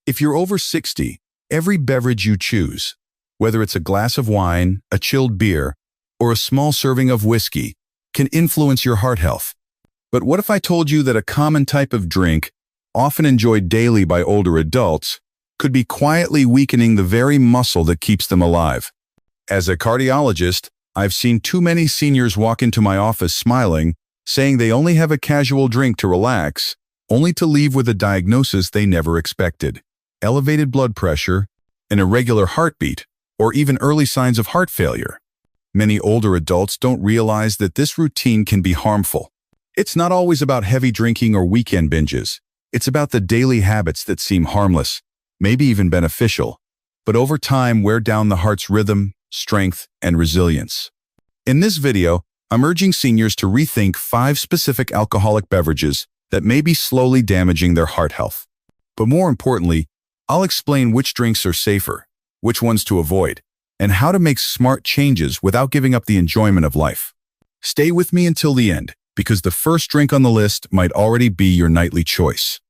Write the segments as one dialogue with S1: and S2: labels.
S1: If you're over 60, every beverage you choose, whether it's a glass of wine, a chilled beer, or a small serving of whiskey, can influence your heart health. But what if I told you that a common type of drink, often enjoyed daily by older adults, could be quietly weakening the very muscle that keeps them alive? As a cardiologist, I've seen too many seniors walk into my office smiling, saying they only have a casual drink to relax, only to leave with a diagnosis they never expected: elevated blood pressure, an irregular heartbeat, or even early signs of heart failure. Many older adults don't realize that this routine can be harmful. It's not always about heavy drinking or weekend binges. It's about the daily habits that seem harmless, maybe even beneficial, but over time wear down the heart's rhythm, strength, and resilience. In this video, I'm urging seniors to rethink 5 specific alcoholic beverages that may be slowly damaging their heart health. But more importantly, I'll explain which drinks are safer, which ones to avoid, and how to make smart changes without giving up the enjoyment of life. Stay with me until the end, because the first drink on the list might already be your nightly choice.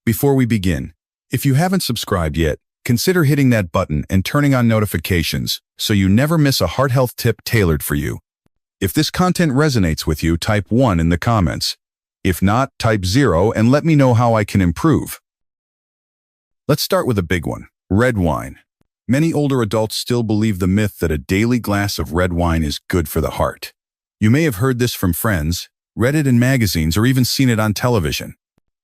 S1: Before we begin, if you haven't subscribed yet, consider hitting that button and turning on notifications so you never miss a heart health tip tailored for you. If this content resonates with you, type 1 in the comments. If not, type 0 and let me know how I can improve. Let's start with a big one: red wine. Many older adults still believe the myth that a daily glass of red wine is good for the heart. You may have heard this from friends, read it in magazines, or even seen it on television.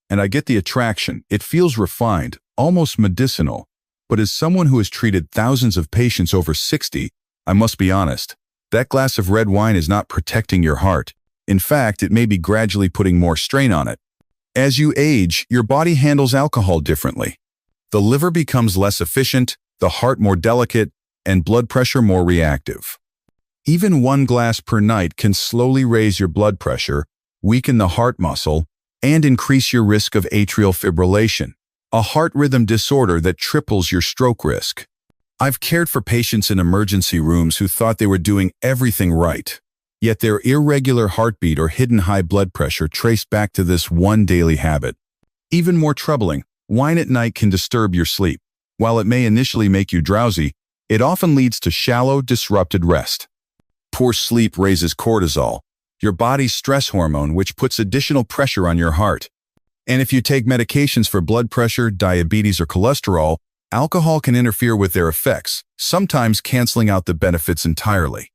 S1: And I get the attraction. It feels refined, almost medicinal. But as someone who has treated thousands of patients over 60, I must be honest, that glass of red wine is not protecting your heart. In fact, it may be gradually putting more strain on it. As you age, your body handles alcohol differently. The liver becomes less efficient, the heart more delicate, and blood pressure more reactive. Even 1 glass per night can slowly raise your blood pressure, weaken the heart muscle, and increase your risk of atrial fibrillation, a heart rhythm disorder that triples your stroke risk. I've cared for patients in emergency rooms who thought they were doing everything right, yet their irregular heartbeat or hidden high blood pressure traced back to this one daily habit. Even more troubling, wine at night can disturb your sleep. While it may initially make you drowsy, it often leads to shallow, disrupted rest. Poor sleep raises cortisol, your body's stress hormone, which puts additional pressure on your heart. And if you take medications for blood pressure, diabetes, or cholesterol, alcohol can interfere with their effects, sometimes canceling out the benefits entirely.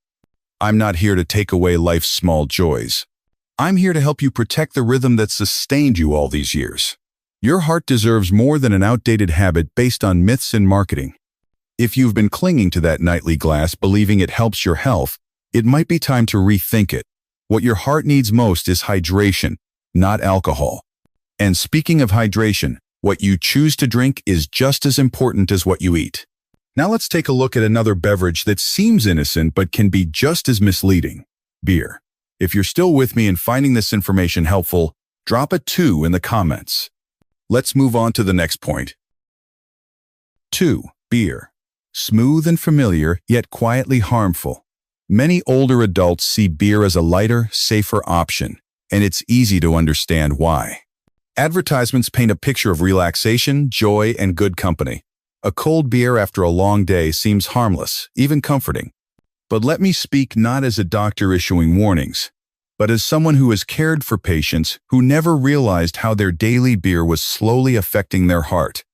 S1: I'm not here to take away life's small joys. I'm here to help you protect the rhythm that sustained you all these years. Your heart deserves more than an outdated habit based on myths and marketing. If you've been clinging to that nightly glass believing it helps your health, it might be time to rethink it. What your heart needs most is hydration, not alcohol. And speaking of hydration, what you choose to drink is just as important as what you eat. Now let's take a look at another beverage that seems innocent but can be just as misleading: beer. If you're still with me and finding this information helpful, drop a 2 in the comments. Let's move on to the next point. 2. Beer. Smooth and familiar, yet quietly harmful. Many older adults see beer as a lighter, safer option, and it's easy to understand why. Advertisements paint a picture of relaxation, joy, and good company. A cold beer after a long day seems harmless, even comforting. But let me speak not as a doctor issuing warnings, but as someone who has cared for patients who never realized how their daily beer was slowly affecting their heart.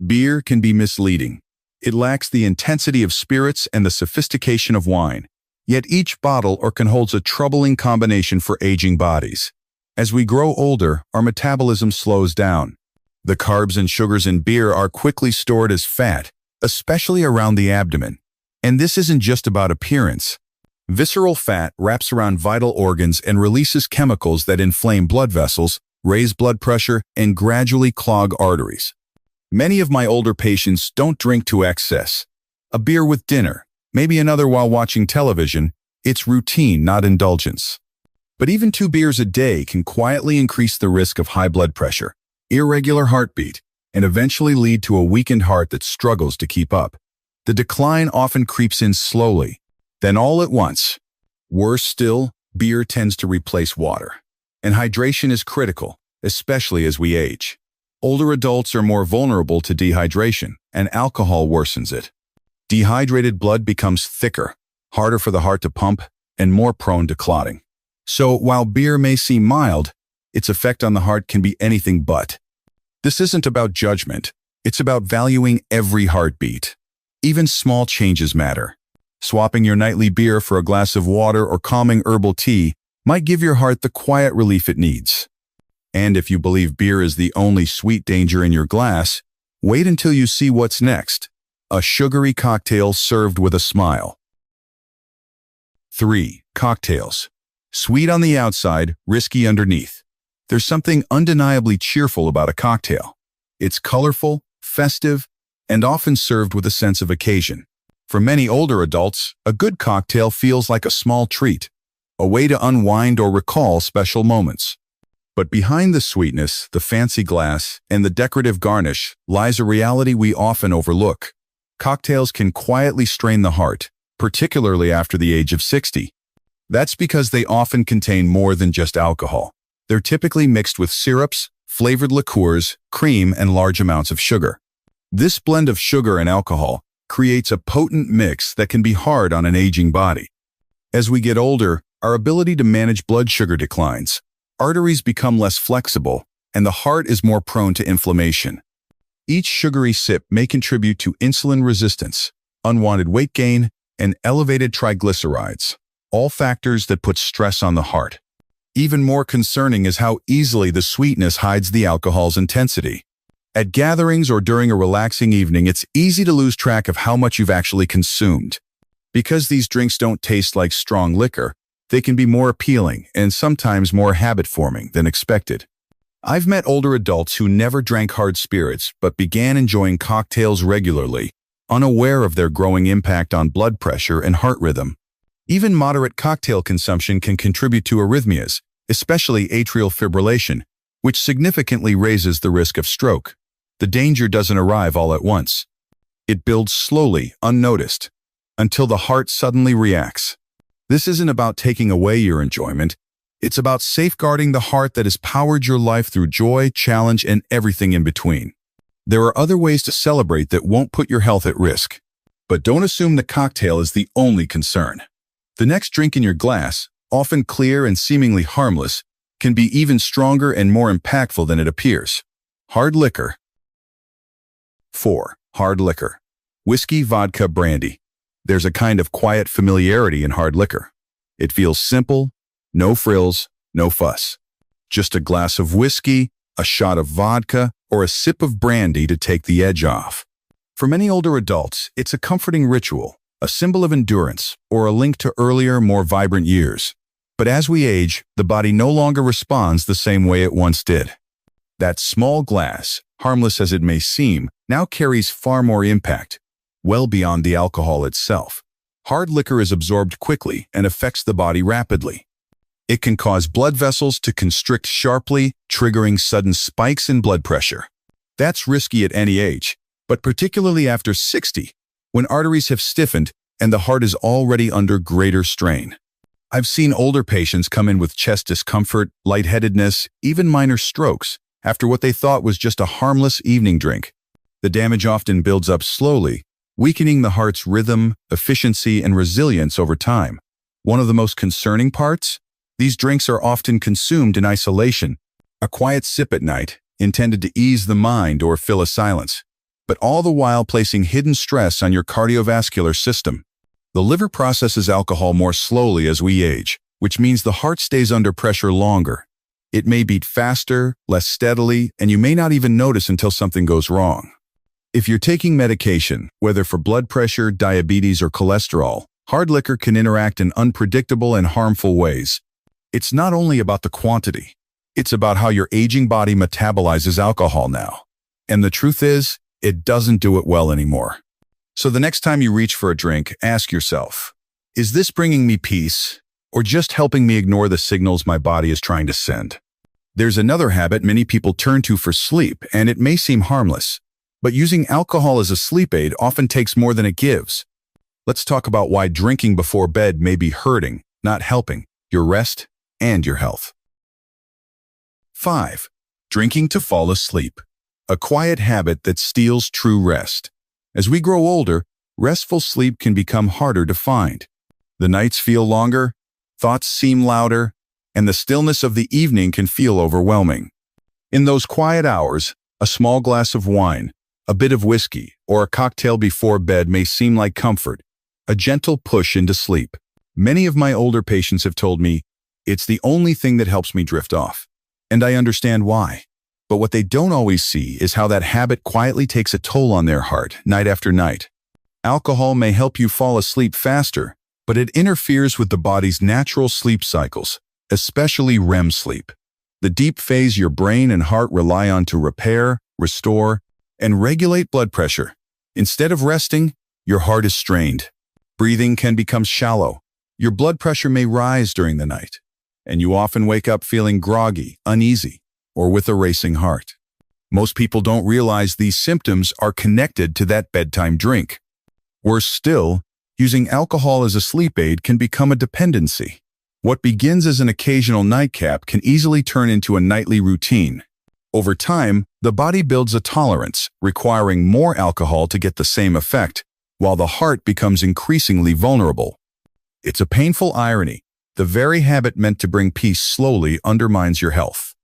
S1: Beer can be misleading. It lacks the intensity of spirits and the sophistication of wine, yet each bottle or can holds a troubling combination for aging bodies. As we grow older, our metabolism slows down. The carbs and sugars in beer are quickly stored as fat, especially around the abdomen. And this isn't just about appearance. Visceral fat wraps around vital organs and releases chemicals that inflame blood vessels, raise blood pressure, and gradually clog arteries. Many of my older patients don't drink to excess. A beer with dinner, maybe another while watching television, it's routine, not indulgence. But even 2 beers a day can quietly increase the risk of high blood pressure, irregular heartbeat, and eventually lead to a weakened heart that struggles to keep up. The decline often creeps in slowly, then all at once. Worse still, beer tends to replace water. And hydration is critical, especially as we age. Older adults are more vulnerable to dehydration, and alcohol worsens it. Dehydrated blood becomes thicker, harder for the heart to pump, and more prone to clotting. So while beer may seem mild, its effect on the heart can be anything but. This isn't about judgment. It's about valuing every heartbeat. Even small changes matter. Swapping your nightly beer for a glass of water or calming herbal tea might give your heart the quiet relief it needs. And if you believe beer is the only sweet danger in your glass, wait until you see what's next. A sugary cocktail served with a smile. 3. Cocktails. Sweet on the outside, risky underneath. There's something undeniably cheerful about a cocktail. It's colorful, festive, and often served with a sense of occasion. For many older adults, a good cocktail feels like a small treat, a way to unwind or recall special moments. But behind the sweetness, the fancy glass, and the decorative garnish lies a reality we often overlook. Cocktails can quietly strain the heart, particularly after the age of 60. That's because they often contain more than just alcohol. They're typically mixed with syrups, flavored liqueurs, cream, and large amounts of sugar. This blend of sugar and alcohol creates a potent mix that can be hard on an aging body. As we get older, our ability to manage blood sugar declines. Arteries become less flexible, and the heart is more prone to inflammation. Each sugary sip may contribute to insulin resistance, unwanted weight gain, and elevated triglycerides, all factors that put stress on the heart. Even more concerning is how easily the sweetness hides the alcohol's intensity. At gatherings or during a relaxing evening, it's easy to lose track of how much you've actually consumed. Because these drinks don't taste like strong liquor, they can be more appealing and sometimes more habit-forming than expected. I've met older adults who never drank hard spirits but began enjoying cocktails regularly, unaware of their growing impact on blood pressure and heart rhythm. Even moderate cocktail consumption can contribute to arrhythmias, especially atrial fibrillation, which significantly raises the risk of stroke. The danger doesn't arrive all at once. It builds slowly, unnoticed, until the heart suddenly reacts. This isn't about taking away your enjoyment. It's about safeguarding the heart that has powered your life through joy, challenge, and everything in between. There are other ways to celebrate that won't put your health at risk. But don't assume the cocktail is the only concern. The next drink in your glass, often clear and seemingly harmless, can be even stronger and more impactful than it appears. Hard liquor. 4. Hard liquor. Whiskey, vodka, brandy. There's a kind of quiet familiarity in hard liquor. It feels simple, no frills, no fuss. Just a glass of whiskey, a shot of vodka, or a sip of brandy to take the edge off. For many older adults, it's a comforting ritual, a symbol of endurance, or a link to earlier, more vibrant years. But as we age, the body no longer responds the same way it once did. That small glass, harmless as it may seem, now carries far more impact, well beyond the alcohol itself. Hard liquor is absorbed quickly and affects the body rapidly. It can cause blood vessels to constrict sharply, triggering sudden spikes in blood pressure. That's risky at any age, but particularly after 60, when arteries have stiffened and the heart is already under greater strain. I've seen older patients come in with chest discomfort, lightheadedness, even minor strokes, after what they thought was just a harmless evening drink. The damage often builds up slowly, weakening the heart's rhythm, efficiency, and resilience over time. One of the most concerning parts? These drinks are often consumed in isolation, a quiet sip at night, intended to ease the mind or fill a silence, but all the while placing hidden stress on your cardiovascular system. The liver processes alcohol more slowly as we age, which means the heart stays under pressure longer. It may beat faster, less steadily, and you may not even notice until something goes wrong. If you're taking medication, whether for blood pressure, diabetes, or cholesterol, hard liquor can interact in unpredictable and harmful ways. It's not only about the quantity, it's about how your aging body metabolizes alcohol now. And the truth is, it doesn't do it well anymore. So the next time you reach for a drink, ask yourself, is this bringing me peace, or just helping me ignore the signals my body is trying to send? There's another habit many people turn to for sleep, and it may seem harmless, but using alcohol as a sleep aid often takes more than it gives. Let's talk about why drinking before bed may be hurting, not helping, your rest and your health. 5. Drinking to fall asleep. a quiet habit that steals true rest. As we grow older, restful sleep can become harder to find. The nights feel longer, thoughts seem louder, and the stillness of the evening can feel overwhelming. In those quiet hours, a small glass of wine, a bit of whiskey, or a cocktail before bed may seem like comfort, a gentle push into sleep. Many of my older patients have told me, it's the only thing that helps me drift off. And I understand why. But what they don't always see is how that habit quietly takes a toll on their heart, night after night. Alcohol may help you fall asleep faster, but it interferes with the body's natural sleep cycles, especially REM sleep, the deep phase your brain and heart rely on to repair, restore, and regulate blood pressure. Instead of resting, your heart is strained. Breathing can become shallow. Your blood pressure may rise during the night, and you often wake up feeling groggy, uneasy, or with a racing heart. Most people don't realize these symptoms are connected to that bedtime drink. Worse still, using alcohol as a sleep aid can become a dependency. What begins as an occasional nightcap can easily turn into a nightly routine. Over time, the body builds a tolerance, requiring more alcohol to get the same effect, while the heart becomes increasingly vulnerable. It's a painful irony. The very habit meant to bring peace slowly undermines your health.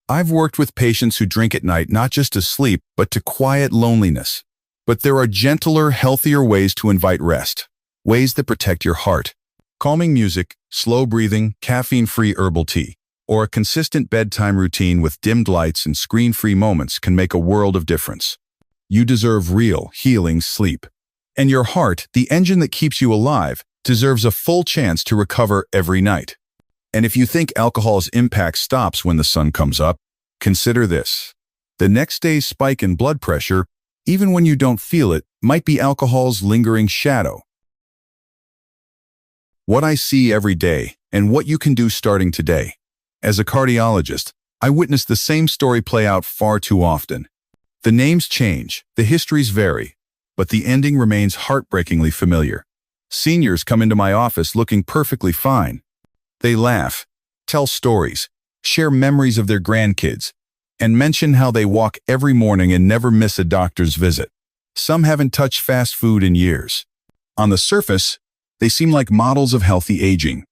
S1: I've worked with patients who drink at night not just to sleep, but to quiet loneliness. But there are gentler, healthier ways to invite rest, ways that protect your heart. Calming music, slow breathing, caffeine-free herbal tea, or a consistent bedtime routine with dimmed lights and screen-free moments can make a world of difference. You deserve real, healing sleep. And your heart, the engine that keeps you alive, deserves a full chance to recover every night. And if you think alcohol's impact stops when the sun comes up, consider this. The next day's spike in blood pressure, even when you don't feel it, might be alcohol's lingering shadow. What I see every day, and what you can do starting today. As a cardiologist, I witness the same story play out far too often. The names change, the histories vary, but the ending remains heartbreakingly familiar. Seniors come into my office looking perfectly fine. They laugh, tell stories, share memories of their grandkids, and mention how they walk every morning and never miss a doctor's visit. Some haven't touched fast food in years. On the surface, they seem like models of healthy aging.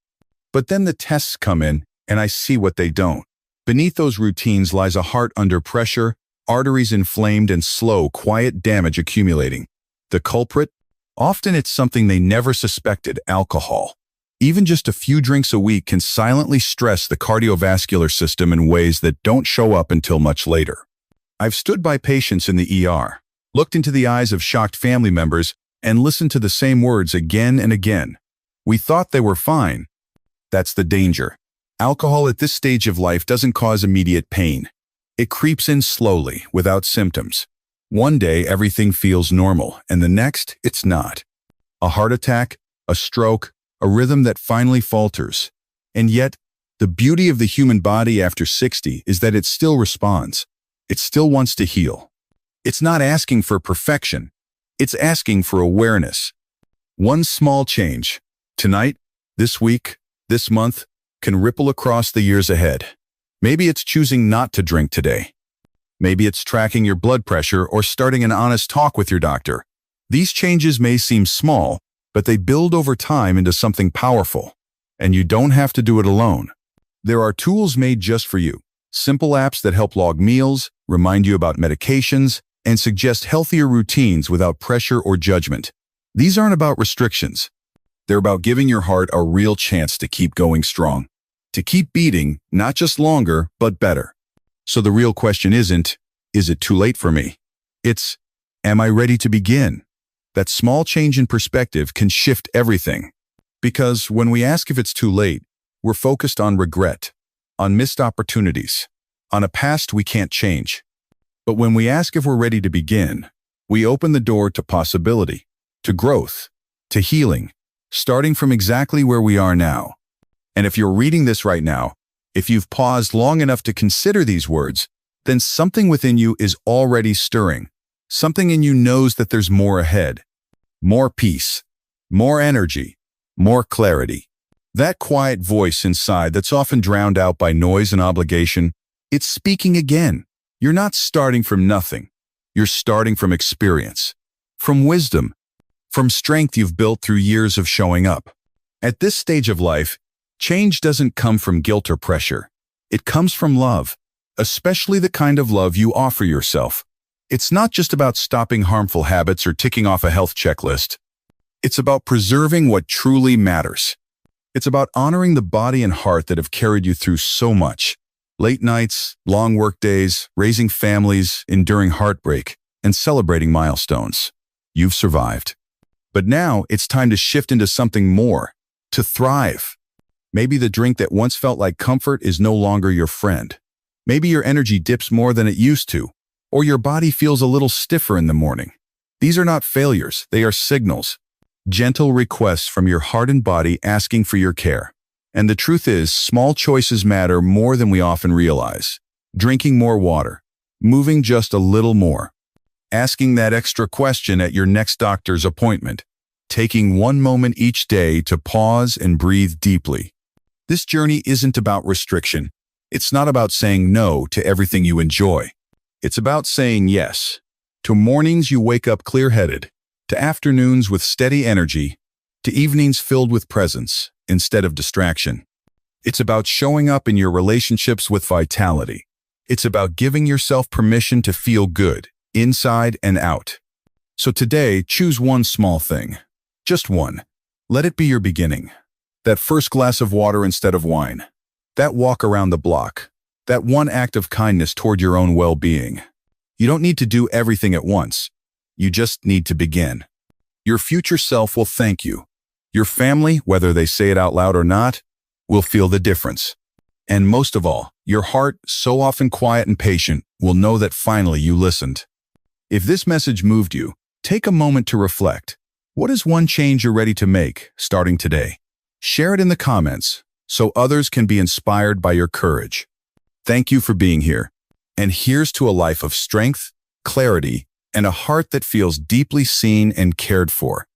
S1: But then the tests come in, and I see what they don't. Beneath those routines lies a heart under pressure, arteries inflamed, and slow, quiet damage accumulating. The culprit? Often it's something they never suspected: alcohol. Even just a few drinks a week can silently stress the cardiovascular system in ways that don't show up until much later. I've stood by patients in the ER, looked into the eyes of shocked family members, and listened to the same words again and again. We thought they were fine. That's the danger. Alcohol at this stage of life doesn't cause immediate pain. It creeps in slowly, without symptoms. One day everything feels normal, and the next it's not. A heart attack, a stroke, a rhythm that finally falters. And yet, the beauty of the human body after 60 is that it still responds. It still wants to heal. It's not asking for perfection. It's asking for awareness. One small change, tonight, this week, this month, can ripple across the years ahead. Maybe it's choosing not to drink today. Maybe it's tracking your blood pressure or starting an honest talk with your doctor. These changes may seem small, but they build over time into something powerful. And you don't have to do it alone. There are tools made just for you. Simple apps that help log meals, remind you about medications, and suggest healthier routines without pressure or judgment. These aren't about restrictions. They're about giving your heart a real chance to keep going strong. To keep beating, not just longer, but better. So the real question isn't, is it too late for me? It's, am I ready to begin? That small change in perspective can shift everything. Because when we ask if it's too late, we're focused on regret, on missed opportunities, on a past we can't change. But when we ask if we're ready to begin, we open the door to possibility, to growth, to healing, starting from exactly where we are now. And if you're reading this right now, if you've paused long enough to consider these words, then something within you is already stirring. Something in you knows that there's more ahead. More peace, more energy, more clarity. That quiet voice inside that's often drowned out by noise and obligation, it's speaking again. You're not starting from nothing. You're starting from experience, from wisdom, from strength you've built through years of showing up. At this stage of life, change doesn't come from guilt or pressure. It comes from love, especially the kind of love you offer yourself. It's not just about stopping harmful habits or ticking off a health checklist. It's about preserving what truly matters. It's about honoring the body and heart that have carried you through so much. Late nights, long work days, raising families, enduring heartbreak, and celebrating milestones. You've survived. But now it's time to shift into something more, to thrive. Maybe the drink that once felt like comfort is no longer your friend. Maybe your energy dips more than it used to, or your body feels a little stiffer in the morning. These are not failures, they are signals. Gentle requests from your heart and body asking for your care. And the truth is, small choices matter more than we often realize. Drinking more water, moving just a little more, asking that extra question at your next doctor's appointment, taking one moment each day to pause and breathe deeply. This journey isn't about restriction. It's not about saying no to everything you enjoy. It's about saying yes to mornings you wake up clear-headed, to afternoons with steady energy, to evenings filled with presence instead of distraction. It's about showing up in your relationships with vitality. It's about giving yourself permission to feel good, inside and out. So today, choose one small thing. Just one. Let it be your beginning. That first glass of water instead of wine. That walk around the block. That one act of kindness toward your own well-being. You don't need to do everything at once. You just need to begin. Your future self will thank you. Your family, whether they say it out loud or not, will feel the difference. And most of all, your heart, so often quiet and patient, will know that finally you listened. If this message moved you, take a moment to reflect. What is one change you're ready to make, starting today? Share it in the comments so others can be inspired by your courage. Thank you for being here. And here's to a life of strength, clarity, and a heart that feels deeply seen and cared for.